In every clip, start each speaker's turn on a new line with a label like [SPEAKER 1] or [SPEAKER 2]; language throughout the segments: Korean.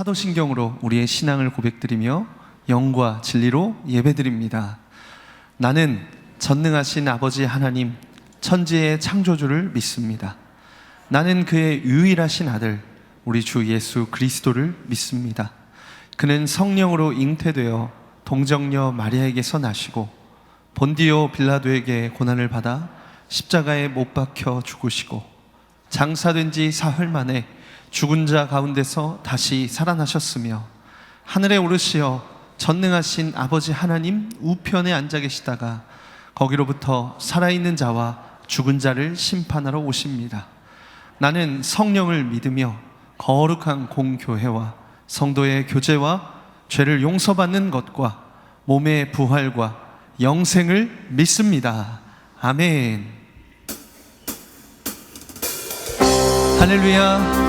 [SPEAKER 1] 사도신경으로 우리의 신앙을 고백드리며 영과 진리로 예배드립니다. 나는 전능하신 아버지 하나님, 천지의 창조주를 믿습니다. 나는 그의 유일하신 아들, 우리 주 예수 그리스도를 믿습니다. 그는 성령으로 잉태되어 동정녀 마리아에게서 나시고 본디오 빌라도에게 고난을 받아 십자가에 못 박혀 죽으시고 장사된 지 사흘 만에 죽은 자 가운데서 다시 살아나셨으며 하늘에 오르시어 전능하신 아버지 하나님 우편에 앉아 계시다가 거기로부터 살아있는 자와 죽은 자를 심판하러 오십니다. 나는 성령을 믿으며 거룩한 공교회와 성도의 교제와 죄를 용서받는 것과 몸의 부활과 영생을 믿습니다. 아멘. 할렐루야.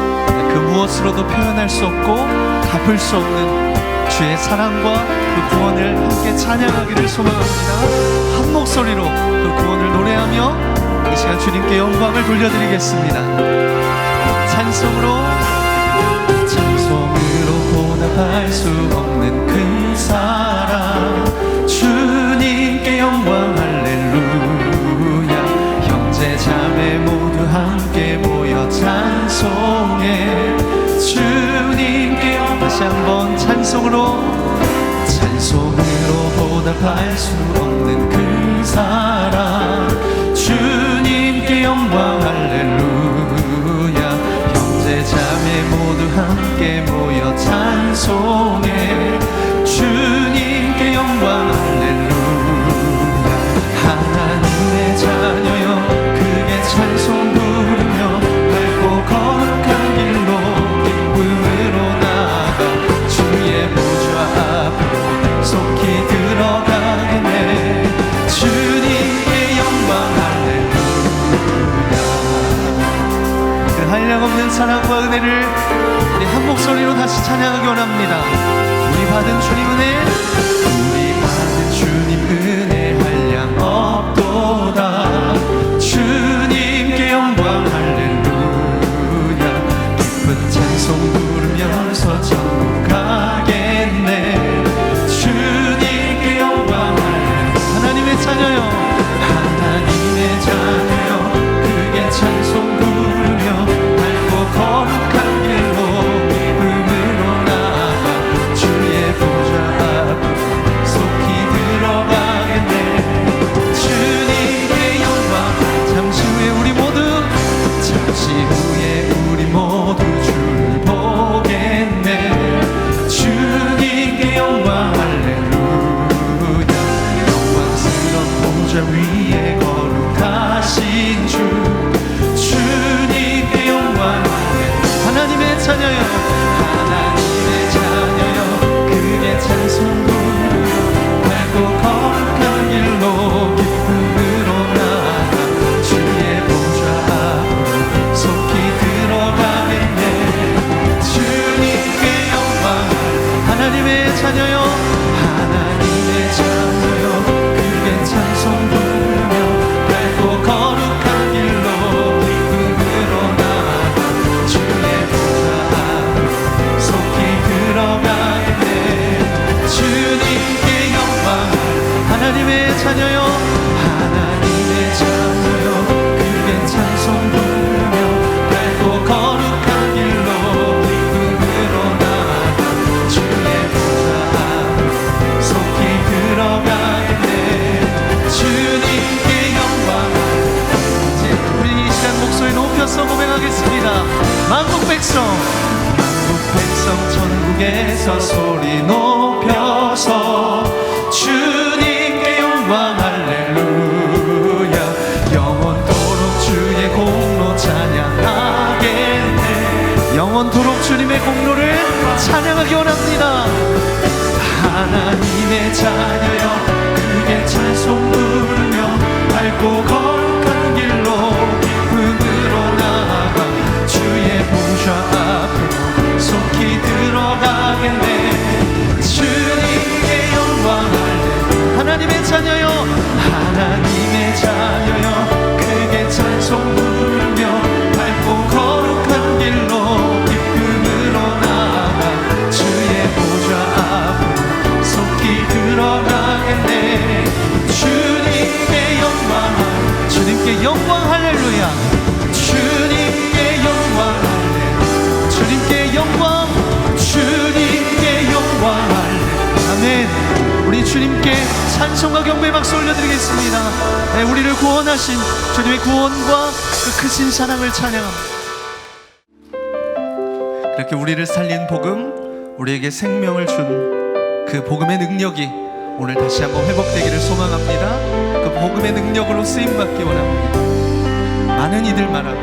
[SPEAKER 1] 그 무엇으로도 표현할 수 없고 갚을 수 없는 주의 사랑과 그 구원을 함께 찬양하기를 소망합니다. 한 목소리로 그 구원을 노래하며 이 시간 주님께 영광을 돌려드리겠습니다. 찬송으로 보답할 수 없는 그 사랑, 주님께 영광 할렐루야. 형제 자매 모두 함께 모여 찬송해 주님께 영광. 다시 한번 찬송으로 보답할 수 없는 그 사랑, 주님께 영광 할렐루야. 형제 자매 모두 함께 모여 찬송해 주님께 영광 할렐루야. 하나님의 자녀여 크게 찬송 부르며 밝고 거룩한 길로 기쁨으로 나아가 주의 보좌 앞으로 속히 들어가겠네. 주님께 영광 할렐루야. 그 한량없는 사랑과 은혜를 우리 한 목소리로 다시 찬양하기 원합니다. 우리 받은 주님 은혜, 우리 받은 주님 은혜 한량 없도다. 주님께 영광 할렐루야. 기쁜 찬송 부르면서 천국 가겠네. 주님께 영광 할렐루야. 하나님의 자녀요, 하나님의 자녀요 크게 찬송 부르며 밝고 거룩한 길로 만국 백성 천국에서 소리 높여서 주님께 영광 할렐루야. 영원토록 주의 공로 찬양하겠네. 영원토록 주님의 공로를 찬양하기 원합니다. 하나님의 자녀여 크게 찬송 부르며 밝고 거룩한 길로 기쁨으로 나아가 주의 보좌 앞으로 속히 들어가겠네. 주님께 영광 할렐루야. 하나님의 자녀여, 하나님의 자녀여 크게 찬송 부르며 밝고 거룩한 길로 기쁨으로 나아가 주님께 찬송과 경배의 박수 올려드리겠습니다. 네, 우리를 구원하신 주님의 구원과 그 크신 사랑을 찬양합니다. 그렇게 우리를 살린 복음, 우리에게 생명을 준 그 복음의 능력이 오늘 다시 한번 회복되기를 소망합니다. 그 복음의 능력으로 쓰임받기 원합니다. 많은 이들 말하고,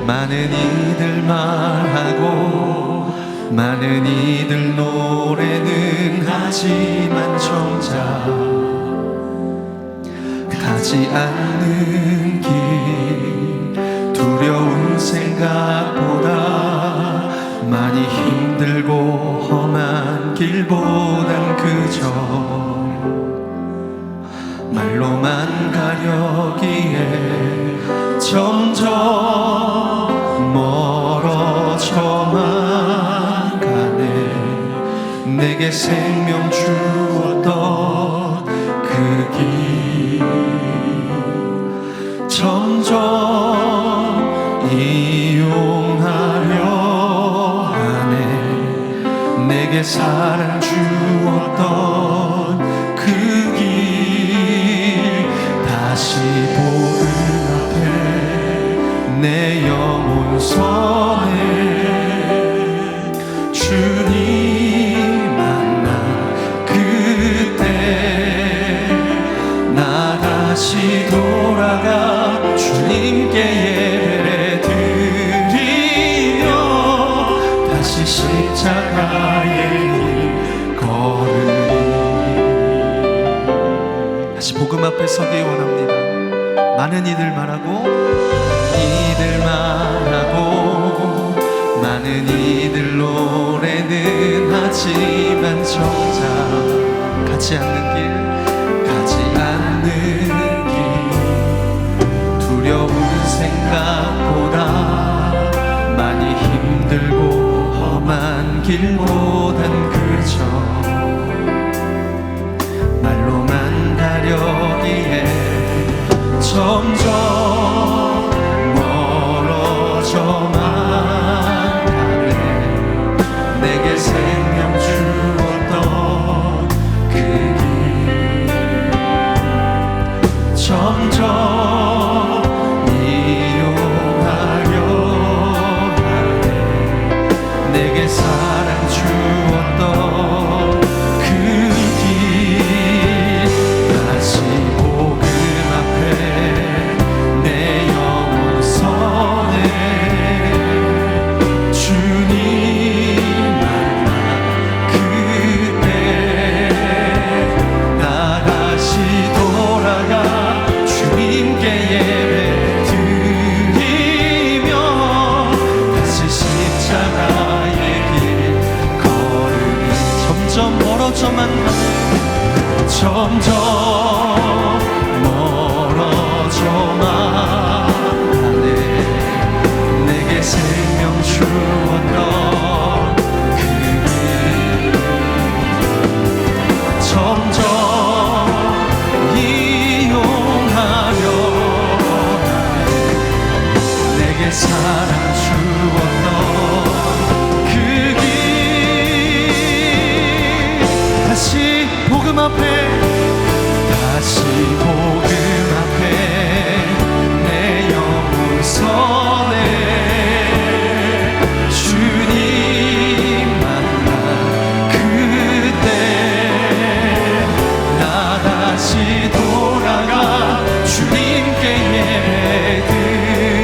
[SPEAKER 1] 많은 이들 말하고, 많은 이들 노래는 하지만 정작 가지 않는 길, 두려운 생각보다 많이 힘들고 험한 길보단 그저 말로만 가려기에 점점 멀어져만 가네. 내게 생명 주었던 그 길 점점 이용하려 내게 사랑 주었던 그 길 다시 복음 앞에 내 영혼 서네. 주님 만나 그때 나 다시 돌아가 주님께 예배 드리며 다시 십자가의 길 걸으리. 다시 복음 앞에 서기 원합니다. 많은 이들 말하고, 많은 이들 노래는 하지만 정작 가지 않는 길, 가지 않는 길, 두려운 생각보다 많이 힘들고 험한 길보단 그저 말로만 가려기에 점점 멀어져만 가네. 내게 생명 주었던 그 길 점점 이용하려 하네. 내게 사랑 주었던 그 길 다시 복음 앞에 내 영혼 서네. 주님 만나 그때 나 다시 돌아가 주님께 예배 드리며 다시 십자가의 길 걸으니 점점 멀어져만 가네. 점점 멀어져만 가네. 내게 생명 주었던 그 길 점점 이용하려 하네. 내게 사랑 주었던 그 길 다시 복음 앞에, 다시 복음 앞에 내 영혼 서네. 주님 만나 그때 나 다시 돌아가 주님께 예배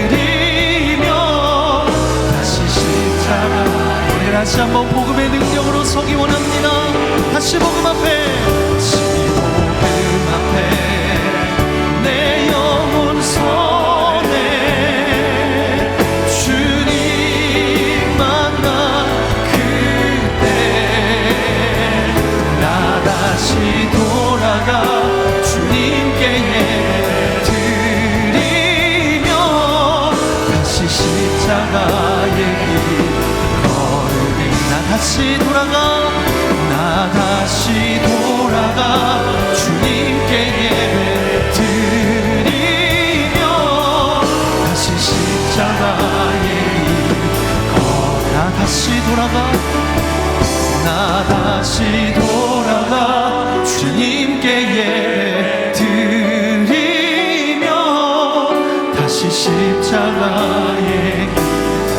[SPEAKER 1] 드리며 다시 십자가 우리 다시 한번 복음의 능력으로 서기 원합니다. 다시 복음 앞에, 다시 복음 앞에 내 영혼 서네. 주님 만나 그때 나 다시 돌아가 주님께 예배 드리며 다시 십자가의 길 걸으리. 나 다시 돌아가, 나 다시 돌아가 주님께 예배 드리며 다시 십자가의 길 나 다시 돌아가, 나 다시 돌아가 십자가의 길.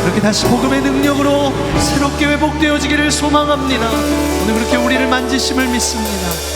[SPEAKER 1] 그렇게 다시 복음의 능력으로 새롭게 회복되어지기를 소망합니다. 오늘 그렇게 우리를 만지심을 믿습니다.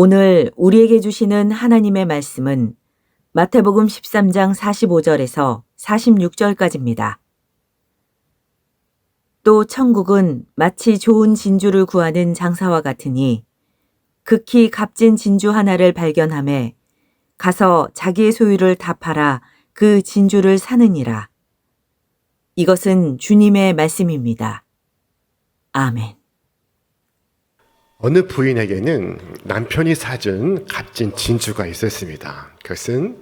[SPEAKER 2] 오늘 우리에게 주시는 하나님의 말씀은 마태복음 13장 45절에서 46절까지입니다. 또 천국은 마치 좋은 진주를 구하는 장사와 같으니 극히 값진 진주 하나를 발견하매 가서 자기의 소유를 다 팔아 그 진주를 사느니라. 이것은 주님의 말씀입니다. 아멘.
[SPEAKER 3] 어느 부인에게는 남편이 사준 값진 진주가 있었습니다. 그것은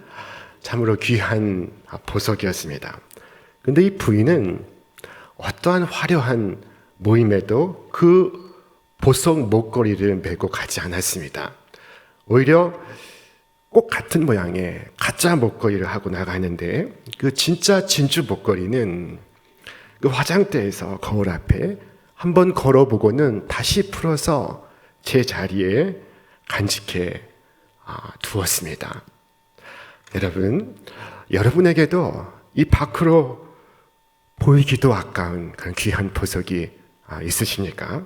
[SPEAKER 3] 참으로 귀한 보석이었습니다. 근데 이 부인은 어떠한 화려한 모임에도 그 보석 목걸이를 메고 가지 않았습니다. 오히려 꼭 같은 모양의 가짜 목걸이를 하고 나가는데 그 진짜 진주 목걸이는 그 화장대에서 거울 앞에 한번 걸어보고는 다시 풀어서 제 자리에 간직해 두었습니다. 여러분, 여러분에게도 이 밖으로 보이기도 아까운 그런 귀한 보석이 있으십니까?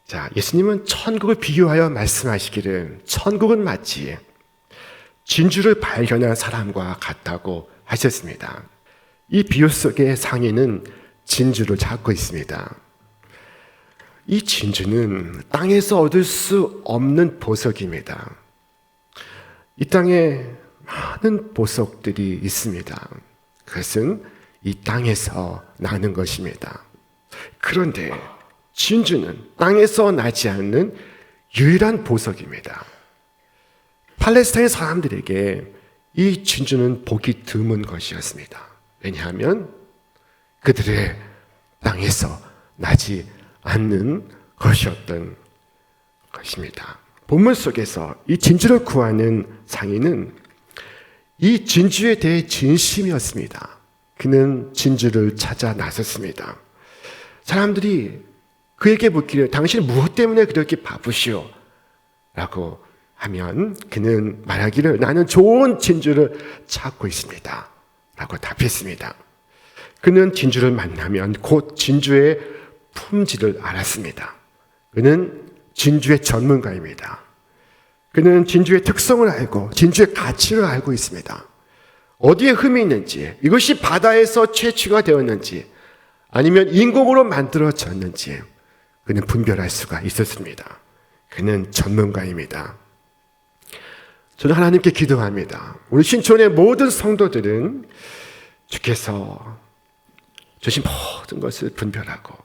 [SPEAKER 3] 자, 예수님은 천국을 비유하여 말씀하시기를 천국은 마치 진주를 발견한 사람과 같다고 하셨습니다. 이 비유 속의 상인은 진주를 찾고 있습니다. 이 진주는 땅에서 얻을 수 없는 보석입니다. 이 땅에 많은 보석들이 있습니다. 그것은 이 땅에서 나는 것입니다. 그런데 진주는 땅에서 나지 않는 유일한 보석입니다. 팔레스타인 사람들에게 이 진주는 보기 드문 것이었습니다. 왜냐하면 그들의 땅에서 나지 않는 것이었던 것입니다. 본문 속에서 이 진주를 구하는 상인은 이 진주에 대해 진심이었습니다. 그는 진주를 찾아 나섰습니다. 사람들이 그에게 묻기를 당신은 무엇 때문에 그렇게 바쁘시오? 라고 하면 그는 말하기를 나는 좋은 진주를 찾고 있습니다. 라고 답했습니다. 그는 진주를 만나면 곧 진주의 품질을 알았습니다. 그는 진주의 전문가입니다. 그는 진주의 특성을 알고 진주의 가치를 알고 있습니다. 어디에 흠이 있는지, 이것이 바다에서 채취가 되었는지 아니면 인공으로 만들어졌는지 그는 분별할 수가 있었습니다. 그는 전문가입니다. 저는 하나님께 기도합니다. 우리 신촌의 모든 성도들은 주께서 주신 모든 것을 분별하고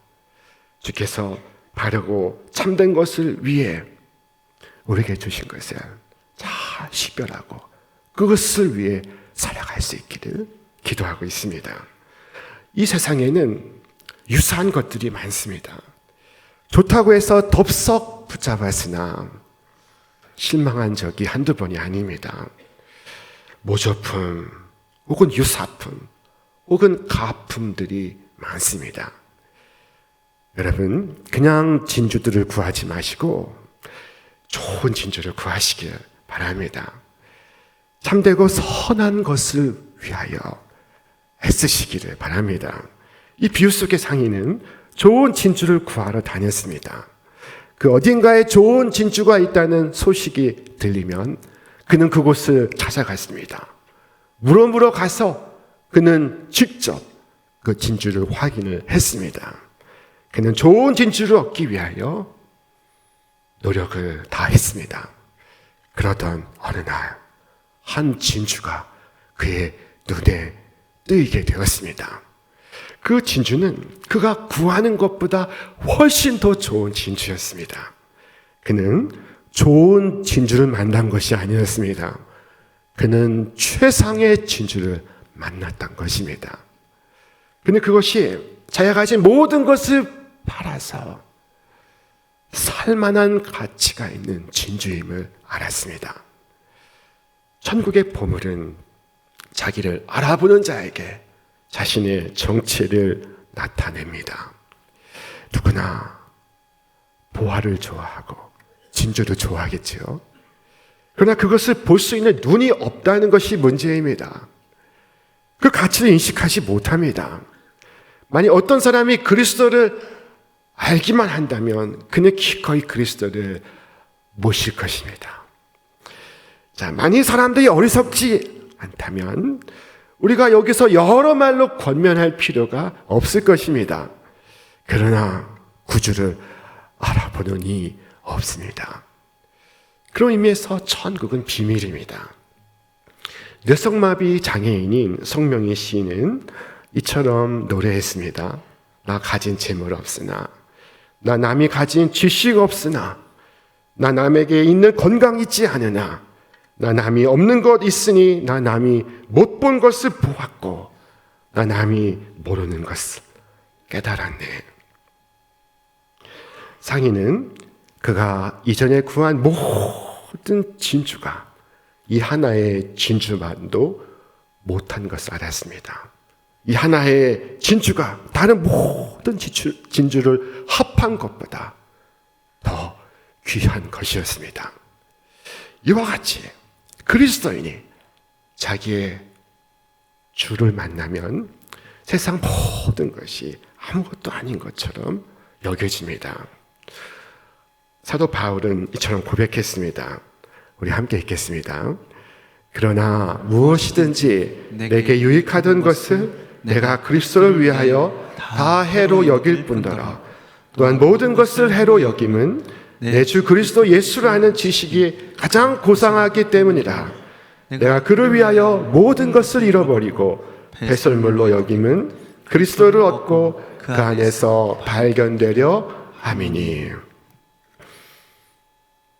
[SPEAKER 3] 주께서 바르고 참된 것을 위해 우리에게 주신 것을 잘 식별하고 그것을 위해 살아갈 수 있기를 기도하고 있습니다. 이 세상에는 유사한 것들이 많습니다. 좋다고 해서 덥석 붙잡았으나 실망한 적이 한두 번이 아닙니다. 모조품 혹은 유사품 혹은 가품들이 많습니다. 여러분, 그냥 진주들을 구하지 마시고 좋은 진주를 구하시길 바랍니다. 참되고 선한 것을 위하여 애쓰시기를 바랍니다. 이 비유 속의 상인은 좋은 진주를 구하러 다녔습니다. 그 어딘가에 좋은 진주가 있다는 소식이 들리면 그는 그곳을 찾아갔습니다. 물어 가서 그는 직접 그 진주를 확인을 했습니다. 그는 좋은 진주를 얻기 위하여 노력을 다했습니다. 그러던 어느 날 한 진주가 그의 눈에 뜨이게 되었습니다. 그 진주는 그가 구하는 것보다 훨씬 더 좋은 진주였습니다. 그는 좋은 진주를 만난 것이 아니었습니다. 그는 최상의 진주를 만났던 것입니다. 그는 그것이 자기가 가진 모든 것을 팔아서 살만한 가치가 있는 진주임을 알았습니다. 천국의 보물은 자기를 알아보는 자에게 자신의 정체를 나타냅니다. 누구나 보화를 좋아하고 진주도 좋아하겠죠. 그러나 그것을 볼 수 있는 눈이 없다는 것이 문제입니다. 그 가치를 인식하지 못합니다. 만약 어떤 사람이 그리스도를 알기만 한다면 그는 기꺼이 그리스도를 모실 것입니다. 자, 만약 사람들이 어리석지 않다면 우리가 여기서 여러 말로 권면할 필요가 없을 것입니다. 그러나 구주를 알아보는 이 없습니다. 그런 의미에서 천국은 비밀입니다. 뇌성마비 장애인인 성명희 씨는 이처럼 노래했습니다. 나 가진 재물 없으나, 나 남이 가진 지식 없으나, 나 남에게 있는 건강 있지 않으나, 나 남이 없는 것 있으니, 나 남이 못 본 것을 보았고, 나 남이 모르는 것을 깨달았네. 상인은 그가 이전에 구한 모든 진주가 이 하나의 진주만도 못한 것을 알았습니다. 이 하나의 진주가 다른 모든 진주를 합한 것보다 더 귀한 것이었습니다. 이와 같이 그리스도인이 자기의 주를 만나면 세상 모든 것이 아무것도 아닌 것처럼 여겨집니다. 사도 바울은 이처럼 고백했습니다. 우리 함께 읽겠습니다. 그러나 무엇이든지 내게 유익하던 것을 내가 그리스도를 위하여 다 해로 여길 뿐더러 또한 모든 것을 해로 여김은 내 주 그리스도 예수를 아는 지식이 가장 고상하기 때문이라. 내가 그를 위하여 모든 것을 잃어버리고 배설물로 여김은 그리스도를 얻고 그 안에서 발견되려 함이니.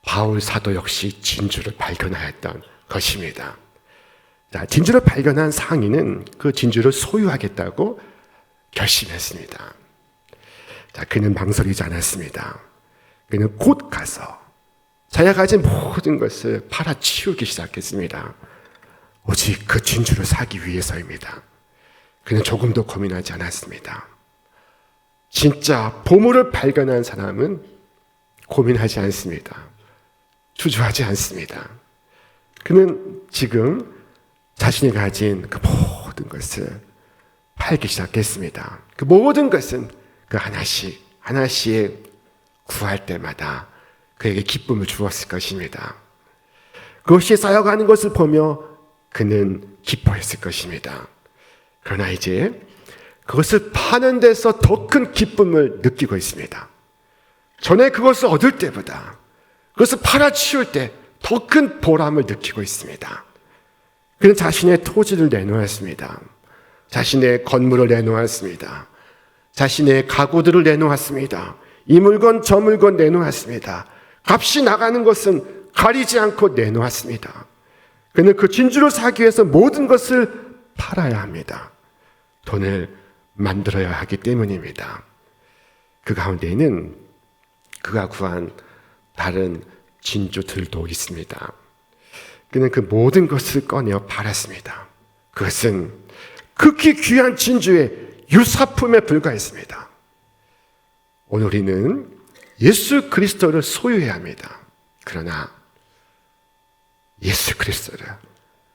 [SPEAKER 3] 바울 사도 역시 진주를 발견하였던 것입니다. 자, 진주를 발견한 상인은 그 진주를 소유하겠다고 결심했습니다. 자, 그는 망설이지 않았습니다. 그는 곧 가서 자기가 가진 모든 것을 팔아치우기 시작했습니다. 오직 그 진주를 사기 위해서입니다. 그는 조금도 고민하지 않았습니다. 진짜 보물을 발견한 사람은 고민하지 않습니다. 주저하지 않습니다. 그는 지금 자신이 가진 그 모든 것을 팔기 시작했습니다. 그 모든 것은 그 하나씩 구할 때마다 그에게 기쁨을 주었을 것입니다. 그것이 쌓여가는 것을 보며 그는 기뻐했을 것입니다. 그러나 이제 그것을 파는 데서 더 큰 기쁨을 느끼고 있습니다. 전에 그것을 얻을 때보다 그것을 팔아치울 때 더 큰 보람을 느끼고 있습니다. 그는 자신의 토지를 내놓았습니다. 자신의 건물을 내놓았습니다. 자신의 가구들을 내놓았습니다. 이 물건 저 물건 내놓았습니다. 값이 나가는 것은 가리지 않고 내놓았습니다. 그는 그 진주를 사기 위해서 모든 것을 팔아야 합니다. 돈을 만들어야 하기 때문입니다. 그 가운데에는 그가 구한 다른 진주들도 있습니다. 그는 그 모든 것을 꺼내어 팔았습니다. 그것은 극히 귀한 진주의 유사품에 불과했습니다. 오늘 우리는 예수 그리스도를 소유해야 합니다. 그러나 예수 그리스도를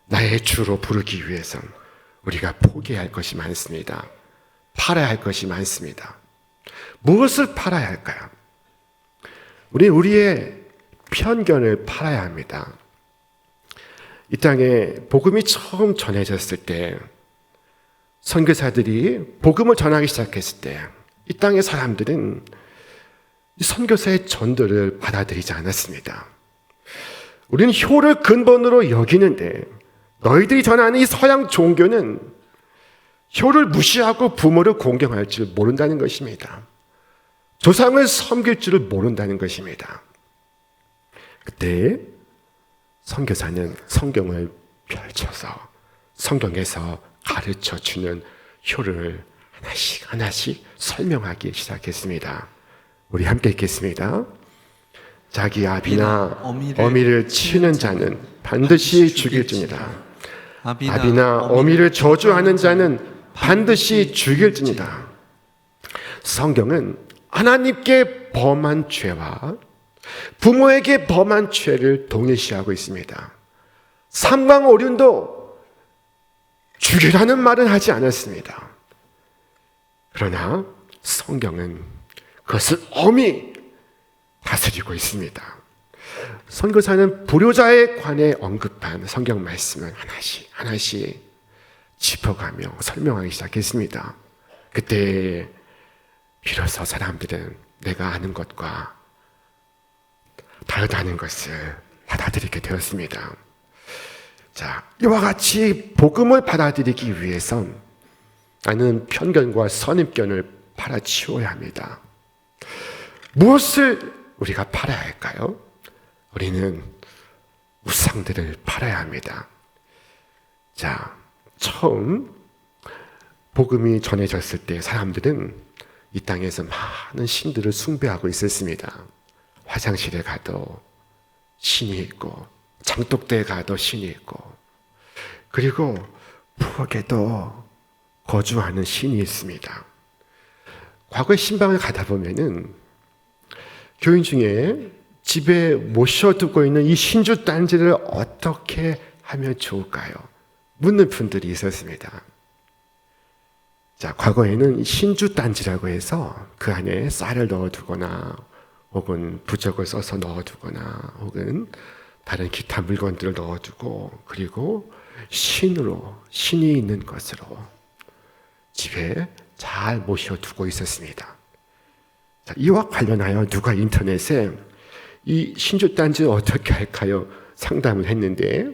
[SPEAKER 3] 나의 주로 부르기 위해선 우리가 포기해야 할 것이 많습니다. 팔아야 할 것이 많습니다. 무엇을 팔아야 할까요? 우리는 우리의 편견을 팔아야 합니다. 이 땅에 복음이 처음 전해졌을 때, 선교사들이 복음을 전하기 시작했을 때, 이 땅의 사람들은 이 선교사의 전도를 받아들이지 않았습니다. 우리는 효를 근본으로 여기는데, 너희들이 전하는 이 서양 종교는 효를 무시하고 부모를 공경할 줄 모른다는 것입니다. 조상을 섬길 줄을 모른다는 것입니다. 그때 선교사는 성경을 펼쳐서 성경에서 가르쳐 주는 효를 하나씩 설명하기 시작했습니다. 우리 함께 읽겠습니다. 자기 아비나 어미를 치는 자는 반드시 죽일지니라. 아비나 어미를 저주하는 자는 반드시 죽일지니라. 성경은 하나님께 범한 죄와 부모에게 범한 죄를 동일시하고 있습니다. 삼강오륜도 죽이라는 말은 하지 않았습니다. 그러나 성경은 그것을 엄히 다스리고 있습니다. 선교사는 불효자에 관해 언급한 성경 말씀을 하나씩 짚어가며 설명하기 시작했습니다. 그때 비로소 사람들은 내가 아는 것과 다르다는 것을 받아들이게 되었습니다. 자, 이와 같이 복음을 받아들이기 위해선 라는 편견과 선입견을 팔아치워야 합니다. 무엇을 우리가 팔아야 할까요? 우리는 우상들을 팔아야 합니다. 자, 처음 복음이 전해졌을 때 사람들은 이 땅에서 많은 신들을 숭배하고 있었습니다. 화장실에 가도 신이 있고, 장독대에 가도 신이 있고, 그리고 부엌에도 거주하는 신이 있습니다. 과거에 신방을 가다 보면은 교인 중에 집에 모셔두고 있는 이 신주 딴지를 어떻게 하면 좋을까요? 묻는 분들이 있었습니다. 자, 과거에는 신주 딴지라고 해서 그 안에 쌀을 넣어두거나 혹은 부적을 써서 넣어두거나 혹은 다른 기타 물건들을 넣어두고 그리고 신이 있는 것으로 집에 잘 모셔두고 있었습니다. 자, 이와 관련하여 누가 인터넷에 이 신주 딴지 어떻게 할까요? 상담을 했는데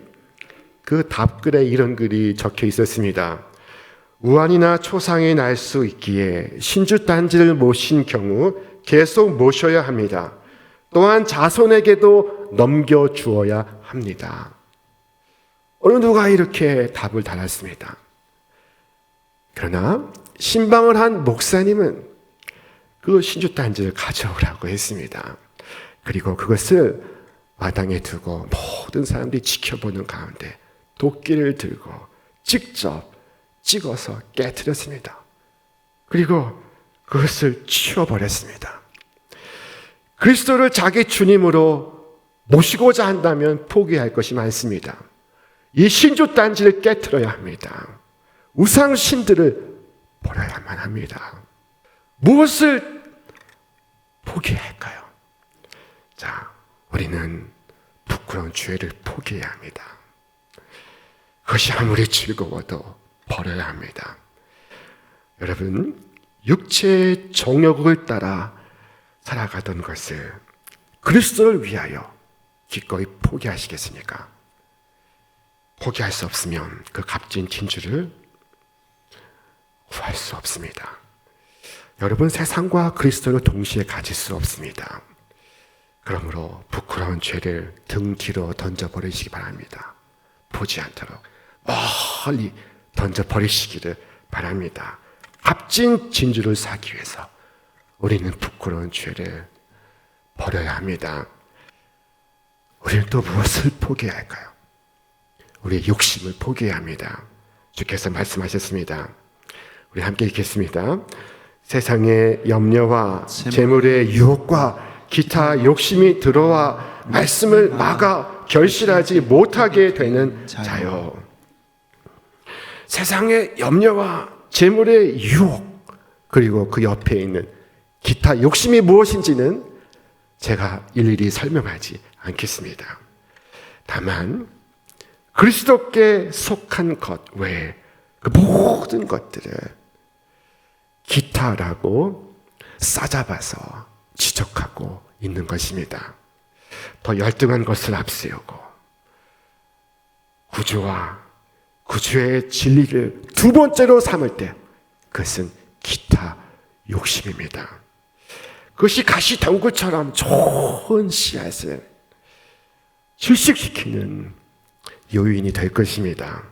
[SPEAKER 3] 그 답글에 이런 글이 적혀 있었습니다. 우환이나 초상이 날 수 있기에 신주 딴지를 모신 경우 계속 모셔야 합니다. 또한 자손에게도 넘겨주어야 합니다. 어느 누가 이렇게 답을 달았습니다. 그러나 신방을 한 목사님은 그 신주 딴지를 가져오라고 했습니다. 그리고 그것을 마당에 두고 모든 사람들이 지켜보는 가운데 도끼를 들고 직접 찍어서 깨트렸습니다. 그리고 그것을 치워버렸습니다. 그리스도를 자기 주님으로 모시고자 한다면 포기할 것이 많습니다. 이 신주 딴지를 깨트려야 합니다. 우상 신들을 버려야만 합니다. 무엇을 포기해야 할까요? 자, 우리는 부끄러운 죄를 포기해야 합니다. 그것이 아무리 즐거워도 버려야 합니다. 여러분, 육체의 정욕을 따라 살아가던 것을 그리스도를 위하여 기꺼이 포기하시겠습니까? 포기할 수 없으면 그 값진 진주를 구할 수 없습니다. 여러분, 세상과 그리스도를 동시에 가질 수 없습니다. 그러므로 부끄러운 죄를 등 뒤로 던져버리시기 바랍니다. 보지 않도록 멀리 던져버리시기를 바랍니다. 값진 진주를 사기 위해서 우리는 부끄러운 죄를 버려야 합니다. 우리는 또 무엇을 포기해야 할까요? 우리의 욕심을 포기해야 합니다. 주께서 말씀하셨습니다. 우리 함께 읽겠습니다. 세상의 염려와 재물의 유혹과 기타 욕심이 들어와 말씀을 막아 결실하지 못하게 되는 자요. 세상의 염려와 재물의 유혹 그리고 그 옆에 있는 기타 욕심이 무엇인지는 제가 일일이 설명하지 않겠습니다. 다만 그리스도께 속한 것 외에 그 모든 것들을 기타라고 싸잡아서 지적하고 있는 것입니다. 더 열등한 것을 앞세우고 구주와 구주의 진리를 두 번째로 삼을 때 그것은 기타 욕심입니다. 그것이 가시덩굴처럼 좋은 씨앗을 질식시키는 요인이 될 것입니다.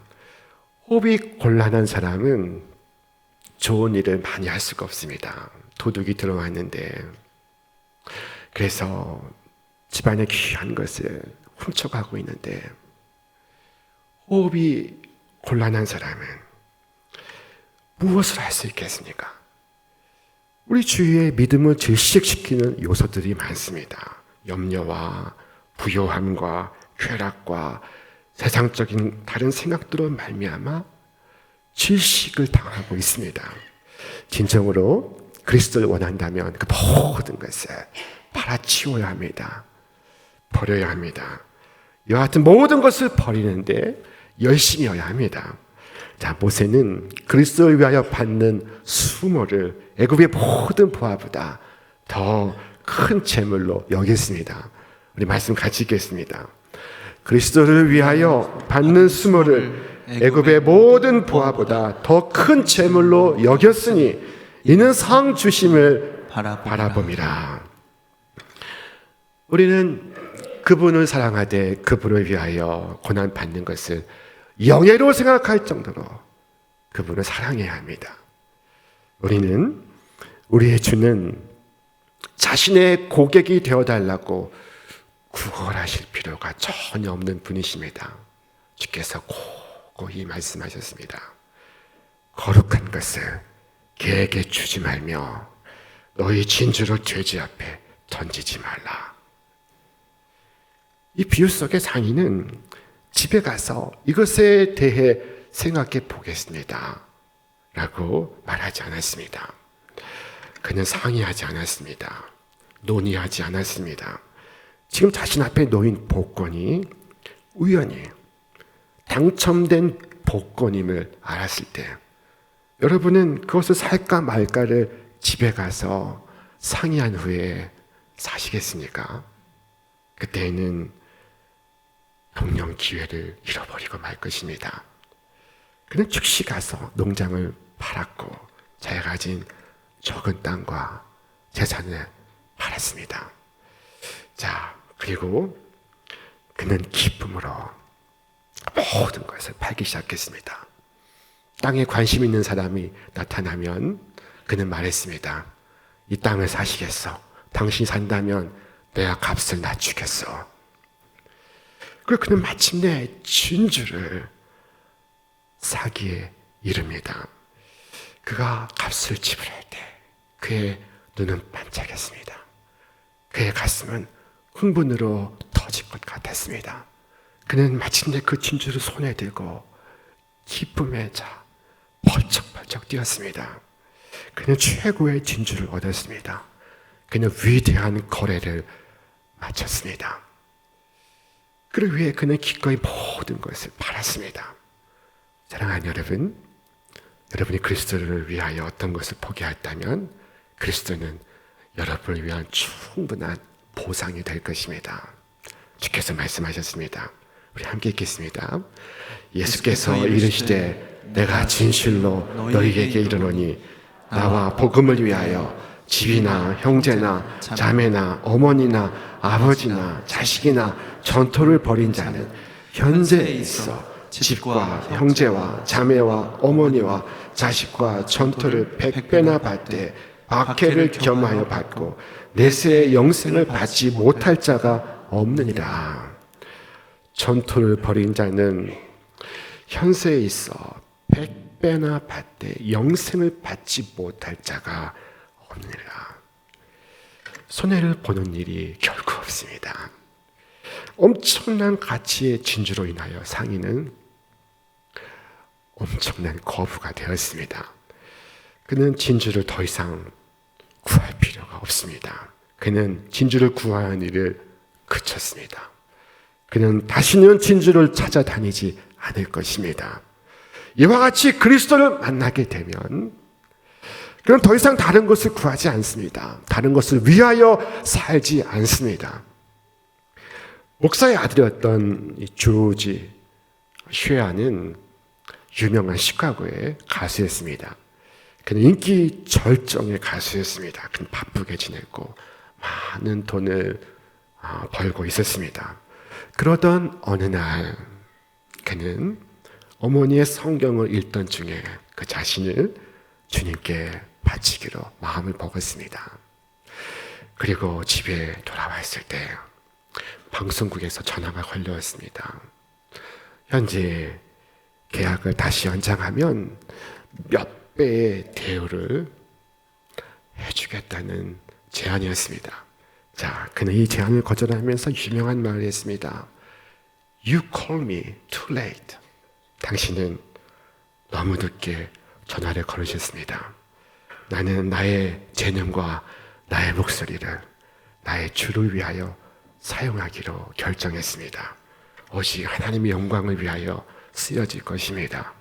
[SPEAKER 3] 호흡이 곤란한 사람은 좋은 일을 많이 할 수가 없습니다. 도둑이 들어왔는데 그래서 집안의 귀한 것을 훔쳐가고 있는데 호흡이 곤란한 사람은 무엇을 할 수 있겠습니까? 우리 주위에 믿음을 질식시키는 요소들이 많습니다. 염려와 부요함과 쾌락과 세상적인 다른 생각들로 말미암아 질식을 당하고 있습니다. 진정으로 그리스도를 원한다면 그 모든 것을 팔아치워야 합니다. 버려야 합니다. 이와 같은 모든 것을 버리는데 열심히 해야 합니다. 자, 모세는 그리스도를 위하여 받는 수모를 애굽의 모든 부하보다 더 큰 재물로 여겼습니다. 우리 말씀 같이 읽겠습니다. 그리스도를 위하여 받는 수모를 애굽의 모든 보화보다 더 큰 재물로 여겼으니 이는 상 주심을 바라봄이라. 우리는 그분을 사랑하되 그분을 위하여 고난 받는 것을 영예로 생각할 정도로 그분을 사랑해야 합니다. 우리는 우리의 주는 자신의 고객이 되어달라고 구걸하실 필요가 전혀 없는 분이십니다. 주께서 고고히 말씀하셨습니다. 거룩한 것을 개에게 주지 말며 너희 진주를 돼지 앞에 던지지 말라. 이 비유 속의 상인은 집에 가서 이것에 대해 생각해 보겠습니다 라고 말하지 않았습니다. 그는 상의하지 않았습니다. 논의하지 않았습니다. 지금 자신 앞에 놓인 복권이 우연히 당첨된 복권임을 알았을 때 여러분은 그것을 살까 말까를 집에 가서 상의한 후에 사시겠습니까? 그때에는 영영 기회를 잃어버리고 말 것입니다. 그는 즉시 가서 농장을 팔았고 자기가 가진 적은 땅과 재산을 팔았습니다. 자, 그리고 그는 기쁨으로 모든 것을 팔기 시작했습니다. 땅에 관심 있는 사람이 나타나면 그는 말했습니다. 이 땅을 사시겠어? 당신이 산다면 내가 값을 낮추겠어. 그리고 그는 마침내 진주를 사기에 이릅니다. 그가 값을 지불할 때 그의 눈은 반짝였습니다. 그의 가슴은 흥분으로 터질 것 같았습니다. 그는 마침내 그 진주를 손에 들고 기쁨에 차 펄쩍펄쩍 뛰었습니다. 그는 최고의 진주를 얻었습니다. 그는 위대한 거래를 마쳤습니다. 그를 위해 그는 기꺼이 모든 것을 팔았습니다. 사랑하는 여러분, 여러분이 그리스도를 위하여 어떤 것을 포기했다면 그리스도는 여러분을 위한 충분한 보상이 될 것입니다. 주께서 말씀하셨습니다. 우리 함께 읽겠습니다. 예수께서 이르시되 내가 진실로 너희에게 이르노니 나와 복음을 위하여 집이나 형제나 자매나 어머니나 아버지나 자식이나 전토를 벌인 자는 현재에 있어 집과 형제와 자매와 어머니와 자식과 전토를 100배나 받되 박해를 겸하여 받고 내세의 영생을 받지 못할 자가 없느니라. 전토를 벌인 자는 현세에 있어 100배나 받되 영생을 받지 못할 자가 없느니라. 손해를 보는 일이 결코 없습니다. 엄청난 가치의 진주로 인하여 상인은 엄청난 거부가 되었습니다. 그는 진주를 더 이상 구할 필요가 없습니다. 그는 진주를 구하는 일을 그쳤습니다. 그는 다시는 진주를 찾아다니지 않을 것입니다. 이와 같이 그리스도를 만나게 되면 그는 더 이상 다른 것을 구하지 않습니다. 다른 것을 위하여 살지 않습니다. 목사의 아들이었던 조지 쉐아는 유명한 시카고의 가수였습니다. 그는 인기 절정의 가수였습니다. 그는 바쁘게 지냈고 많은 돈을 벌고 있었습니다. 그러던 어느 날 그는 어머니의 성경을 읽던 중에 그 자신을 주님께 바치기로 마음을 먹었습니다. 그리고 집에 돌아왔을 때 방송국에서 전화가 걸려왔습니다. 현재 계약을 다시 연장하면 몇 배의 대우를 해주겠다는 제안이었습니다. 자, 그는 이 제안을 거절하면서 유명한 말을 했습니다. You call me too late. 당신은 너무 늦게 전화를 걸으셨습니다. 나는 나의 재능과 나의 목소리를 나의 주를 위하여 사용하기로 결정했습니다. 오직 하나님의 영광을 위하여 쓰여질 것입니다.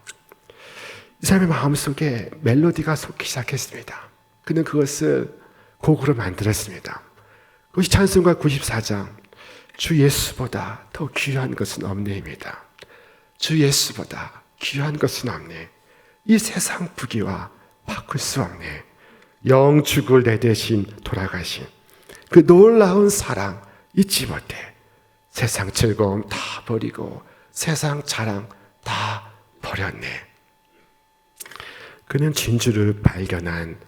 [SPEAKER 3] 이 사람의 마음속에 멜로디가 솟기 시작했습니다. 그는 그것을 곡으로 만들었습니다. 그것이 찬송가 94장 주 예수보다 더 귀한 것은 없네입니다. 주 예수보다 귀한 것은 없네. 이 세상 부귀와 바꿀 수 없네. 영죽을 내 대신 돌아가신 그 놀라운 사랑 잊지 못해. 세상 즐거움 다 버리고 세상 자랑 다 버렸네. 그는 진주를 발견한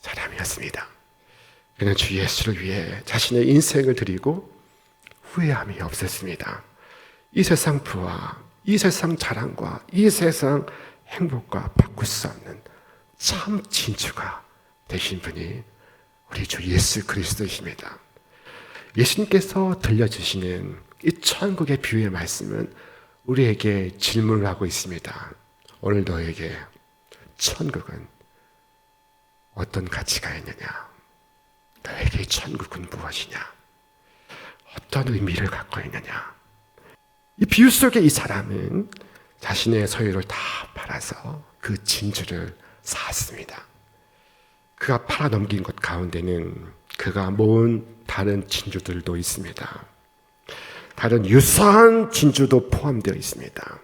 [SPEAKER 3] 사람이었습니다. 그는 주 예수를 위해 자신의 인생을 드리고 후회함이 없었습니다. 이 세상 부와 이 세상 자랑과 이 세상 행복과 바꿀 수 없는 참 진주가 되신 분이 우리 주 예수 그리스도이십니다. 예수님께서 들려주시는 이 천국의 비유의 말씀은 우리에게 질문을 하고 있습니다. 오늘 너에게 천국은 어떤 가치가 있느냐? 너에게 천국은 무엇이냐? 어떤 의미를 갖고 있느냐? 이 비유 속에 이 사람은 자신의 소유를 다 팔아서 그 진주를 샀습니다. 그가 팔아넘긴 것 가운데는 그가 모은 다른 진주들도 있습니다. 다른 유사한 진주도 포함되어 있습니다.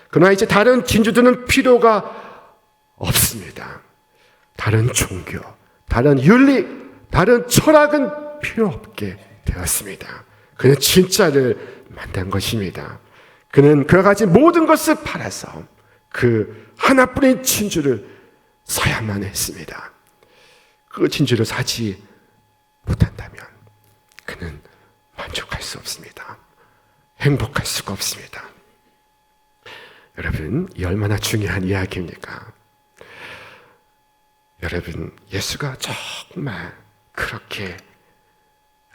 [SPEAKER 3] 그러나 이제 다른 진주들은 필요가 없습니다. 다른 종교, 다른 윤리, 다른 철학은 필요 없게 되었습니다. 그는 진짜를 만난 것입니다. 그는 그가 가진 모든 것을 팔아서 그 하나뿐인 진주를 사야만 했습니다. 그 진주를 사지 못한다면 그는 만족할 수 없습니다. 행복할 수가 없습니다. 여러분, 이 얼마나 중요한 이야기입니까? 여러분, 예수가 정말 그렇게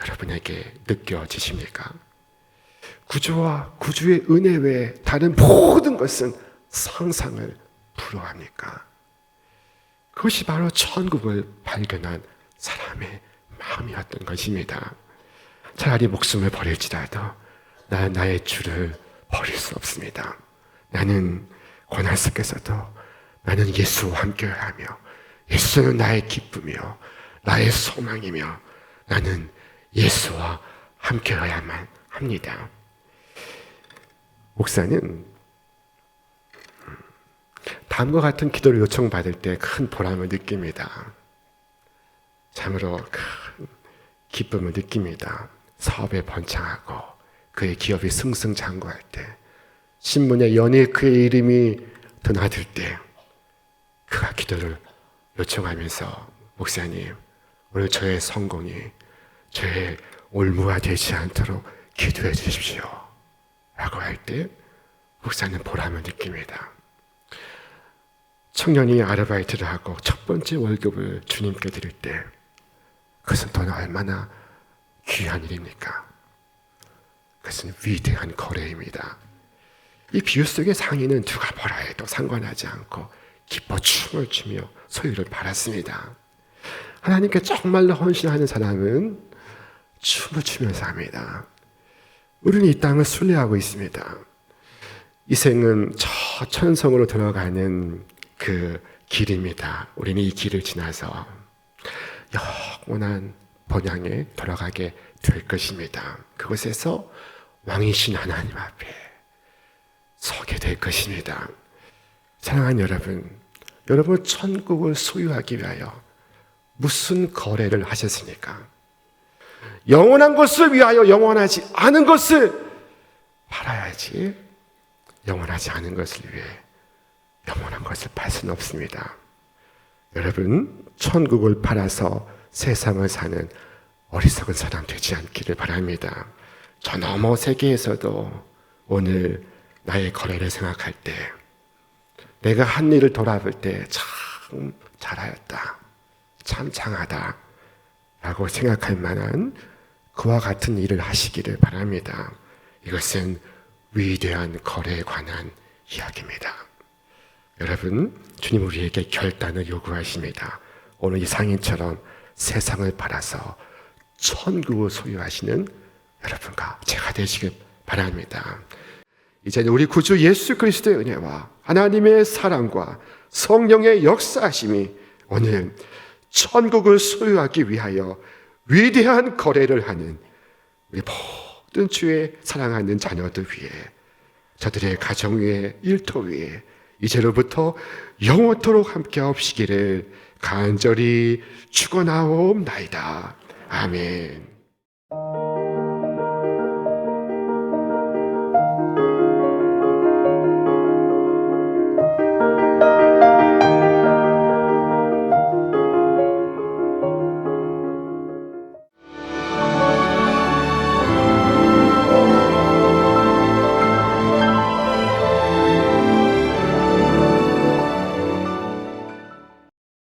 [SPEAKER 3] 여러분에게 느껴지십니까? 구주와 구주의 은혜 외에 다른 모든 것은 상상을 불허합니까? 그것이 바로 천국을 발견한 사람의 마음이었던 것입니다. 차라리 목숨을 버릴지라도 나는 나의 주를 버릴 수 없습니다. 나는 고난 속에서도 나는 예수와 함께하며 예수는 나의 기쁨이요 나의 소망이며 나는 예수와 함께해야만 합니다. 목사는 다음과 같은 기도를 요청받을 때 큰 보람을 느낍니다. 참으로 큰 기쁨을 느낍니다. 사업에 번창하고 그의 기업이 승승장구할 때, 신문에 연일 그의 이름이 드나들 때 그가 기도를 요청하면서 목사님, 오늘 저의 성공이 저의 올무가 되지 않도록 기도해 주십시오 라고 할 때 목사는 보람을 느낍니다. 청년이 아르바이트를 하고 첫 번째 월급을 주님께 드릴 때 그것은 또 얼마나 귀한 일입니까? 그것은 위대한 거래입니다. 이 비유 속의 상인은 누가 뭐라 해도 상관하지 않고 기뻐 춤을 추며 소유를 팔았습니다. 하나님께 정말로 헌신하는 사람은 춤을 추면서 합니다. 우리는 이 땅을 순례하고 있습니다. 이 생은 저 천성으로 들어가는 그 길입니다. 우리는 이 길을 지나서 영원한 번향에 돌아가게 될 것입니다. 그곳에서 왕이신 하나님 앞에 서게 될 것입니다. 사랑하는 여러분, 여러분 천국을 소유하기 위하여 무슨 거래를 하셨습니까? 영원한 것을 위하여 영원하지 않은 것을 팔아야지 영원하지 않은 것을 위해 영원한 것을 팔 수는 없습니다. 여러분, 천국을 팔아서 세상을 사는 어리석은 사람 되지 않기를 바랍니다. 저 너머 세계에서도 오늘 나의 거래를 생각할 때, 내가 한 일을 돌아볼 때 참 잘하였다, 참 장하다 라고 생각할 만한 그와 같은 일을 하시기를 바랍니다. 이것은 위대한 거래에 관한 이야기입니다. 여러분, 주님 우리에게 결단을 요구하십니다. 오늘 이 상인처럼 세상을 팔아서 천국을 소유하시는 여러분과 제가 되시길 바랍니다. 이제는 우리 구주 예수 그리스도의 은혜와 하나님의 사랑과 성령의 역사하심이 오늘 천국을 소유하기 위하여 위대한 거래를 하는 우리 모든 주의 사랑하는 자녀들 위해, 저들의 가정 위에, 일터 위에, 이제로부터 영원토록 함께하옵시기를 간절히 축원하옵나이다. 아멘.